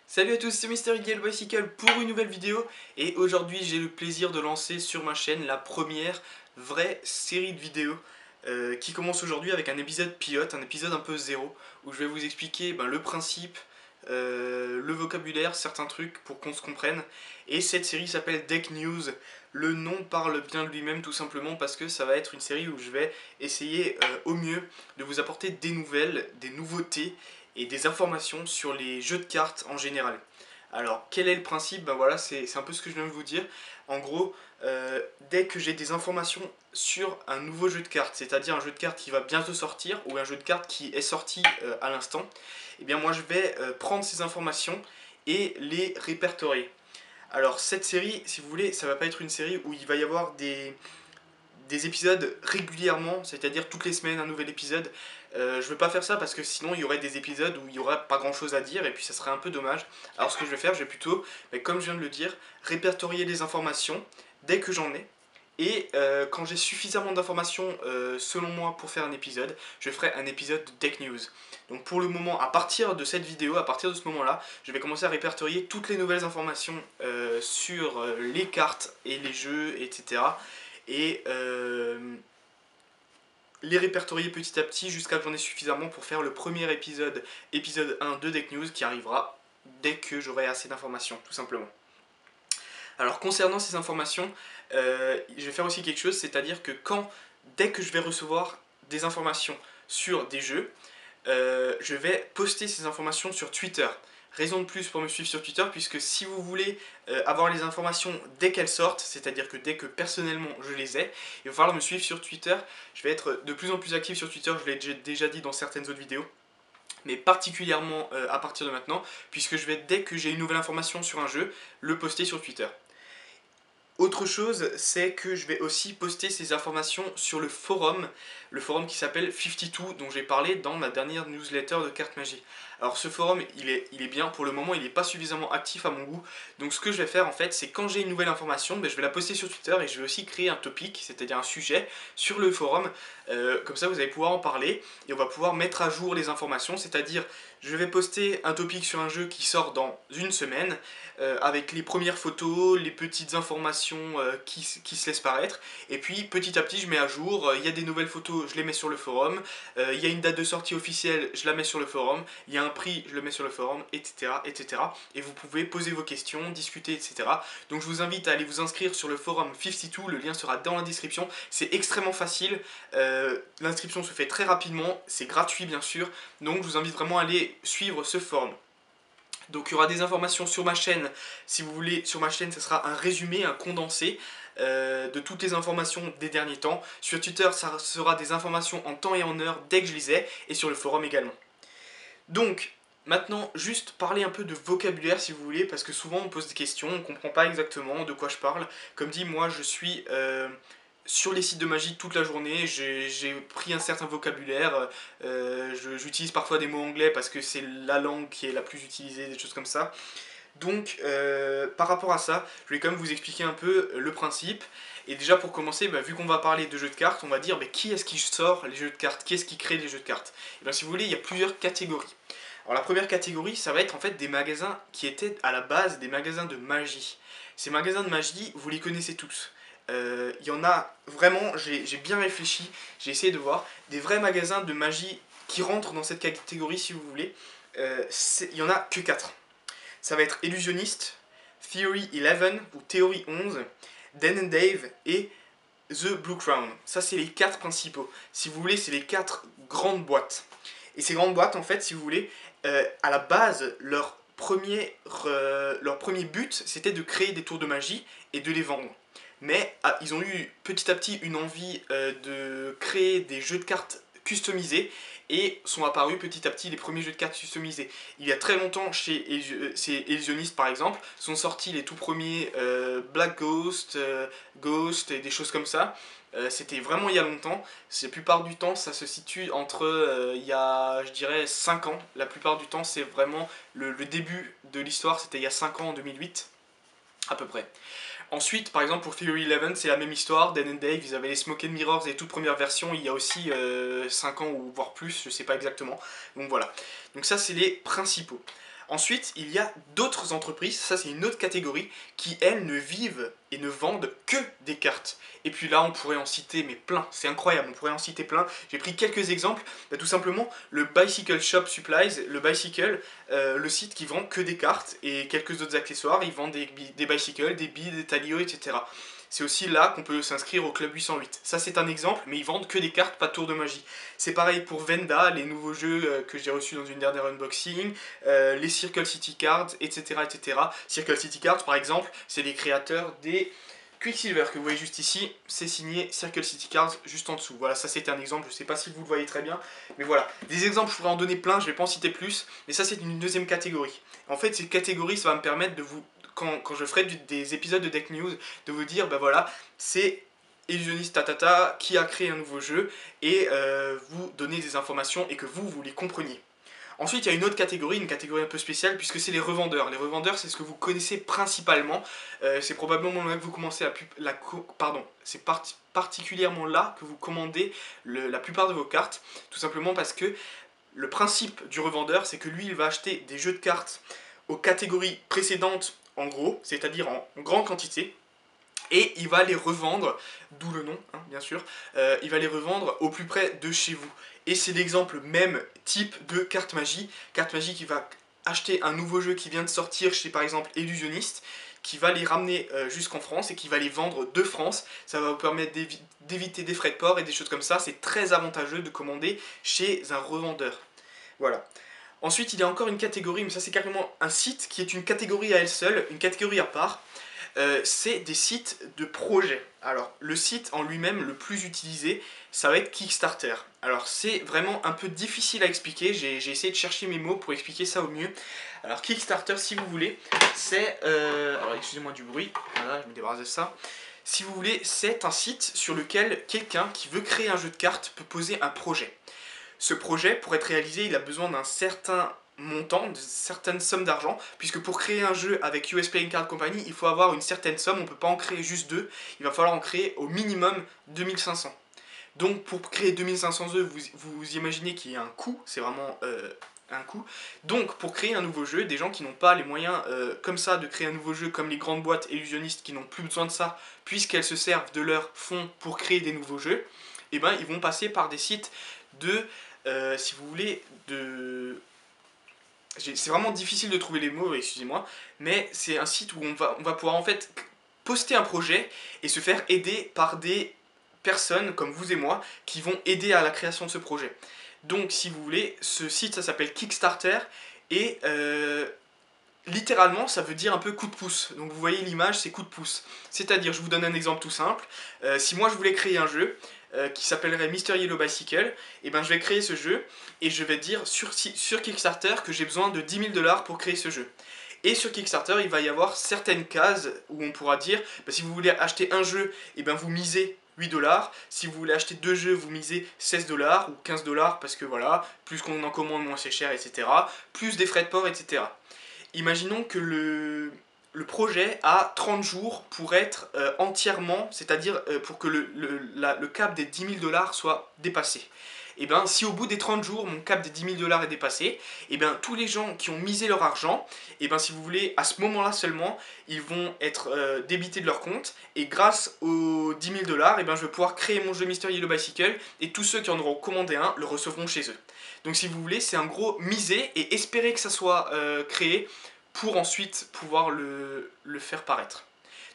Salut à tous, c'est Mr. Eagle Bicycle pour une nouvelle vidéo et aujourd'hui j'ai le plaisir de lancer sur ma chaîne la première vraie série de vidéos qui commence aujourd'hui avec un épisode pilote, un épisode un peu zéro où je vais vous expliquer le principe, le vocabulaire, certains trucs pour qu'on se comprenne. Et cette série s'appelle Deck News. Le nom parle bien de lui-même tout simplement parce que ça va être une série où je vais essayer au mieux de vous apporter des nouvelles, des nouveautés et des informations sur les jeux de cartes en général. Alors, quel est le principe? Ben voilà, c'est un peu ce que je viens de vous dire. En gros, dès que j'ai des informations sur un nouveau jeu de cartes, c'est-à-dire un jeu de cartes qui va bientôt sortir ou un jeu de cartes qui est sorti à l'instant, eh bien moi je vais prendre ces informations et les répertorier. Alors cette série, si vous voulez, ça va pas être une série où il va y avoir des épisodes régulièrement, c'est-à-dire toutes les semaines un nouvel épisode. Je veux pas faire ça parce que sinon il y aurait des épisodes où il y aura pas grand chose à dire et puis ça serait un peu dommage. Alors ce que je vais faire, je vais plutôt, comme je viens de le dire, répertorier les informations dès que j'en ai. Et quand j'ai suffisamment d'informations selon moi pour faire un épisode, je ferai un épisode de Deck News. Donc pour le moment, à partir de cette vidéo, à partir de ce moment-là, je vais commencer à répertorier toutes les nouvelles informations sur les cartes et les jeux, etc. Et les répertorier petit à petit jusqu'à ce que j'en ai suffisamment pour faire le premier épisode, épisode 1 de Deck News qui arrivera dès que j'aurai assez d'informations, tout simplement. Alors concernant ces informations, je vais faire aussi quelque chose, c'est-à-dire que dès que je vais recevoir des informations sur des jeux, je vais poster ces informations sur Twitter. Raison de plus pour me suivre sur Twitter, puisque si vous voulez avoir les informations dès qu'elles sortent, c'est-à-dire que dès que personnellement je les ai, il va falloir me suivre sur Twitter. Je vais être de plus en plus actif sur Twitter, je l'ai déjà dit dans certaines autres vidéos, mais particulièrement à partir de maintenant, puisque je vais, dès que j'ai une nouvelle information sur un jeu, le poster sur Twitter. Autre chose, c'est que je vais aussi poster ces informations sur le forum qui s'appelle 52, dont j'ai parlé dans ma dernière newsletter de Carte Magie. Alors ce forum, il est bien, pour le moment il n'est pas suffisamment actif à mon goût, donc ce que je vais faire en fait, c'est quand j'ai une nouvelle information, je vais la poster sur Twitter et je vais aussi créer un topic, c'est-à-dire un sujet, sur le forum, comme ça vous allez pouvoir en parler, et on va pouvoir mettre à jour les informations, c'est-à-dire je vais poster un topic sur un jeu qui sort dans une semaine, avec les premières photos, les petites informations qui se laissent paraître. Et puis petit à petit je mets à jour, il y a des nouvelles photos, je les mets sur le forum, il y a une date de sortie officielle, je la mets sur le forum, il y a un prix, je le mets sur le forum, etc. etc. Et vous pouvez poser vos questions, discuter, etc. Donc je vous invite à aller vous inscrire sur le forum 52, le lien sera dans la description. C'est extrêmement facile, l'inscription se fait très rapidement, c'est gratuit bien sûr, donc je vous invite vraiment à aller suivre ce forum. Donc il y aura des informations sur ma chaîne, si vous voulez, sur ma chaîne, ce sera un résumé, un condensé de toutes les informations des derniers temps. Sur Twitter, ça sera des informations en temps et en heure dès que je les ai, et sur le forum également. Donc, maintenant, juste parler un peu de vocabulaire si vous voulez, parce que souvent on pose des questions, on ne comprend pas exactement de quoi je parle. Comme dit, moi je suis sur les sites de magie toute la journée, j'ai pris un certain vocabulaire, j'utilise parfois des mots anglais parce que c'est la langue qui est la plus utilisée, des choses comme ça. Donc par rapport à ça, je vais quand même vous expliquer un peu le principe. Et déjà pour commencer, vu qu'on va parler de jeux de cartes, on va dire qui est-ce qui sort les jeux de cartes, qui est-ce qui crée les jeux de cartes. Et bien si vous voulez, il y a plusieurs catégories. Alors la première catégorie, ça va être en fait des magasins qui étaient à la base des magasins de magie. Ces magasins de magie, vous les connaissez tous. Il y en a vraiment, j'ai bien réfléchi, j'ai essayé de voir, des vrais magasins de magie qui rentrent dans cette catégorie si vous voulez. Il y en a que 4. Ça va être Illusionniste, Theory 11 ou Théorie 11, Dan and Dave et The Blue Crown. Ça c'est les 4 principaux. Si vous voulez, c'est les 4 grandes boîtes. Et ces grandes boîtes, en fait, si vous voulez, à la base, leur premier but, c'était de créer des tours de magie et de les vendre. Mais ils ont eu petit à petit une envie de créer des jeux de cartes customisés et sont apparus petit à petit les premiers jeux de cartes customisés. Il y a très longtemps, chez Illusionist par exemple, sont sortis les tout premiers Black Ghost, Ghost et des choses comme ça. C'était vraiment il y a longtemps. La plupart du temps, ça se situe entre il y a, je dirais, 5 ans. La plupart du temps, c'est vraiment le début de l'histoire, c'était il y a 5 ans, en 2008, à peu près. Ensuite, par exemple, pour Theory 11, c'est la même histoire. Dan and Dave, ils avaient les Smoke and Mirrors et les toutes premières versions, il y a aussi 5 ans ou voire plus, je sais pas exactement. Donc voilà. Donc ça, c'est les principaux. Ensuite, il y a d'autres entreprises, ça c'est une autre catégorie, qui elles ne vivent et ne vendent que des cartes. Et puis là, on pourrait en citer, mais plein, c'est incroyable, on pourrait en citer plein. J'ai pris quelques exemples, tout simplement le Bicycle Shop Supplies, le Bicycle, le site qui vend que des cartes et quelques autres accessoires, ils vendent des bicycles, des billes, des talios, etc. C'est aussi là qu'on peut s'inscrire au Club 808. Ça c'est un exemple, mais ils vendent que des cartes, pas de tour de magie. C'est pareil pour Venda, les nouveaux jeux que j'ai reçus dans une dernière unboxing, les Circle City Cards, etc., etc. Circle City Cards par exemple, c'est les créateurs des Quicksilver que vous voyez juste ici, c'est signé Circle City Cards juste en dessous. Voilà, ça c'était un exemple, je sais pas si vous le voyez très bien, mais voilà. Des exemples, je pourrais en donner plein, je vais pas en citer plus, mais ça c'est une deuxième catégorie. En fait, cette catégorie, ça va me permettre de vous, quand je ferai des épisodes de Deck News, de vous dire, bah voilà, c'est Illusionniste Tatata qui a créé un nouveau jeu, et vous donner des informations et que vous les compreniez. Ensuite, il y a une autre catégorie, une catégorie un peu spéciale, puisque c'est les revendeurs. Les revendeurs, c'est ce que vous connaissez principalement. C'est probablement là que vous commencez c'est particulièrement là que vous commandez la plupart de vos cartes. Tout simplement parce que le principe du revendeur, c'est que lui, il va acheter des jeux de cartes aux catégories précédentes, en gros, c'est-à-dire en grande quantité. Et il va les revendre, d'où le nom, hein, bien sûr, il va les revendre au plus près de chez vous. Et c'est l'exemple même type de Carte Magie qui va acheter un nouveau jeu qui vient de sortir chez par exemple Illusionniste, qui va les ramener jusqu'en France et qui va les vendre de France. Ça va vous permettre d'éviter des frais de port et des choses comme ça. C'est très avantageux de commander chez un revendeur. Voilà. Ensuite, il y a encore une catégorie, mais ça c'est carrément un site qui est une catégorie à elle seule, une catégorie à part. C'est des sites de projets. Alors, le site en lui-même le plus utilisé, ça va être Kickstarter. Alors, c'est vraiment un peu difficile à expliquer. J'ai essayé de chercher mes mots pour expliquer ça au mieux. Alors, Kickstarter, si vous voulez, c'est... alors, excusez-moi du bruit. Voilà, je me débarrasse de ça. Si vous voulez, c'est un site sur lequel quelqu'un qui veut créer un jeu de cartes peut poser un projet. Ce projet, pour être réalisé, il a besoin d'un certain montant, de certaines sommes d'argent, puisque pour créer un jeu avec US Playing Card Company, il faut avoir une certaine somme, on ne peut pas en créer juste deux, il va falloir en créer au minimum 2500. Donc pour créer 2500 œufs, vous imaginez qu'il y a un coût, c'est vraiment un coût. Donc pour créer un nouveau jeu, des gens qui n'ont pas les moyens comme ça de créer un nouveau jeu, comme les grandes boîtes illusionnistes qui n'ont plus besoin de ça, puisqu'elles se servent de leurs fonds pour créer des nouveaux jeux, et ben ils vont passer par des sites de, si vous voulez, de... C'est vraiment difficile de trouver les mots, excusez-moi, mais c'est un site où on va pouvoir en fait poster un projet et se faire aider par des personnes comme vous et moi qui vont aider à la création de ce projet. Donc si vous voulez, ce site ça s'appelle Kickstarter et littéralement ça veut dire un peu coup de pouce. Donc vous voyez l'image, c'est coup de pouce. C'est-à-dire, je vous donne un exemple tout simple, si moi je voulais créer un jeu, qui s'appellerait Mr. Yellow Bicycle, et ben je vais créer ce jeu et je vais dire sur Kickstarter que j'ai besoin de 10 000 $ pour créer ce jeu. Et sur Kickstarter, il va y avoir certaines cases où on pourra dire, bah, si vous voulez acheter un jeu, et ben vous misez 8 $. Si vous voulez acheter deux jeux, vous misez 16 $ ou 15 $ parce que voilà, plus qu'on en commande, moins c'est cher, etc. Plus des frais de port, etc. Imaginons que le projet a 30 jours pour être entièrement, c'est-à-dire pour que le cap des 10 000 $ soit dépassé. Et bien, si au bout des 30 jours, mon cap des 10 000 $ est dépassé, et bien tous les gens qui ont misé leur argent, et bien si vous voulez, à ce moment-là seulement, ils vont être débités de leur compte, et grâce aux 10 000 $, et bien je vais pouvoir créer mon jeu Mr. Yellow Bicycle, et tous ceux qui en auront commandé un le recevront chez eux. Donc si vous voulez, c'est en gros miser et espérer que ça soit créé pour ensuite pouvoir le faire paraître.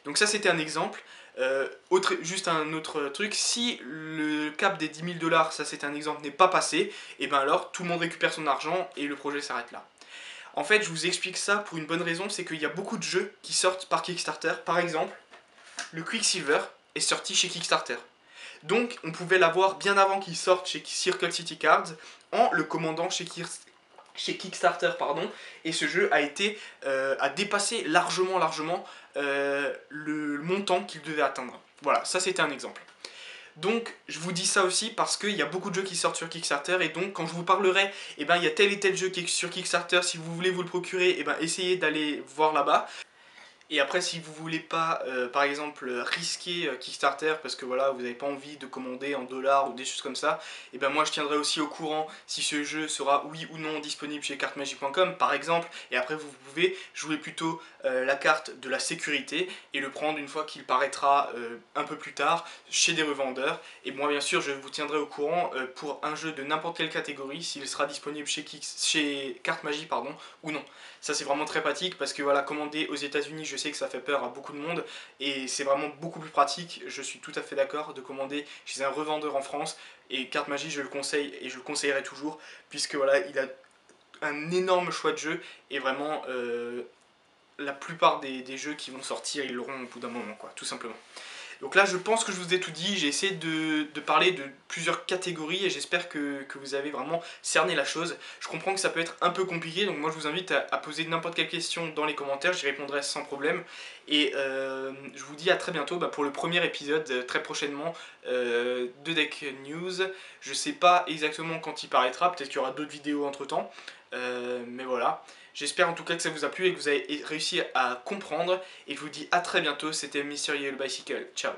Donc ça c'était un exemple. Juste un autre truc, si le cap des 10 000 $, ça c'est un exemple, n'est pas passé, et ben alors tout le monde récupère son argent et le projet s'arrête là. En fait, je vous explique ça pour une bonne raison, c'est qu'il y a beaucoup de jeux qui sortent par Kickstarter. Par exemple, le Quicksilver est sorti chez Kickstarter. Donc on pouvait l'avoir bien avant qu'il sorte chez Circle City Cards en le commandant chez Kickstarter, pardon, et ce jeu a dépassé largement le montant qu'il devait atteindre. Voilà, ça c'était un exemple. Donc je vous dis ça aussi parce qu'il y a beaucoup de jeux qui sortent sur Kickstarter, et donc quand je vous parlerai, eh ben, il y a tel et tel jeu qui est sur Kickstarter, si vous voulez vous le procurer, eh ben, essayez d'aller voir là-bas. Et après, si vous voulez pas, par exemple, risquer Kickstarter parce que voilà, vous n'avez pas envie de commander en dollars ou des choses comme ça, et ben moi je tiendrai aussi au courant si ce jeu sera oui ou non disponible chez cartemagic.com par exemple. Et après, vous pouvez jouer plutôt la carte de la sécurité et le prendre une fois qu'il paraîtra un peu plus tard chez des revendeurs. Et moi, bien sûr, je vous tiendrai au courant pour un jeu de n'importe quelle catégorie s'il sera disponible chez Cartemagic, pardon, ou non. Ça c'est vraiment très pratique parce que voilà, commander aux États-Unis, je sais que ça fait peur à beaucoup de monde et c'est vraiment beaucoup plus pratique. Je suis tout à fait d'accord de commander chez un revendeur en France et Cartemagic, je le conseille et je le conseillerai toujours puisque voilà, il a un énorme choix de jeux et vraiment la plupart des jeux qui vont sortir, ils l'auront au bout d'un moment, quoi, tout simplement. Donc là, je pense que je vous ai tout dit. J'ai essayé de parler de plusieurs catégories et j'espère que vous avez vraiment cerné la chose. Je comprends que ça peut être un peu compliqué, donc moi je vous invite à poser n'importe quelle question dans les commentaires, j'y répondrai sans problème. Et je vous dis à très bientôt pour le premier épisode, très prochainement, de Deck News. Je sais pas exactement quand il paraîtra, peut-être qu'il y aura d'autres vidéos entre temps, mais voilà. J'espère en tout cas que ça vous a plu et que vous avez réussi à comprendre. Et je vous dis à très bientôt, c'était Mr. Yellow Bicycle. Ciao.